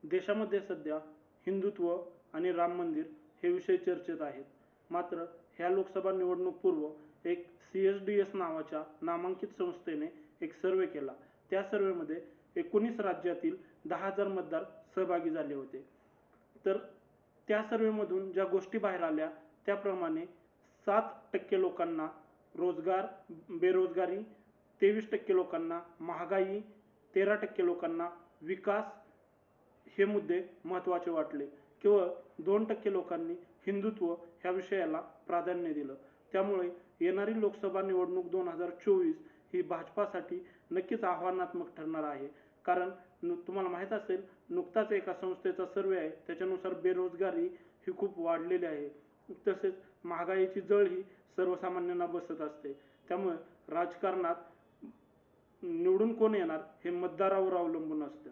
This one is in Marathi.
देशामध्ये सध्या हिंदुत्व आणि राम मंदिर हे विषय चर्चेत आहेत. मात्र ह्या लोकसभा निवडणूक पूर्व एक CSDS नावाच्या नामांकित संस्थेने एक सर्वे केला. त्या सर्वेमध्ये 19 राज्यातील 10,000 मतदार सहभागी झाले होते. तर त्या सर्वेमधून ज्या गोष्टी बाहेर आल्या त्याप्रमाणे 7% लोकांना रोजगार, बेरोजगारी, 23% लोकांना महागाई, 13% लोकांना विकास हे मुद्दे महत्त्वाचे वाटले. केवळ 2% लोकांनी हिंदुत्व ह्या विषयाला प्राधान्य दिलं. त्यामुळे येणारी लोकसभा निवडणूक 2024 ही भाजपासाठी नक्कीच आव्हानात्मक ठरणार आहे. कारण तुम्हाला माहीत असेल, नुकताच एका संस्थेचा सर्वे आहे त्याच्यानुसार बेरोजगारी ही खूप वाढलेली आहे. तसेच महागाईची झळ ही सर्वसामान्यांना बसत असते. त्यामुळे राजकारणात निवडून कोण येणार हे मतदारावर अवलंबून असतं.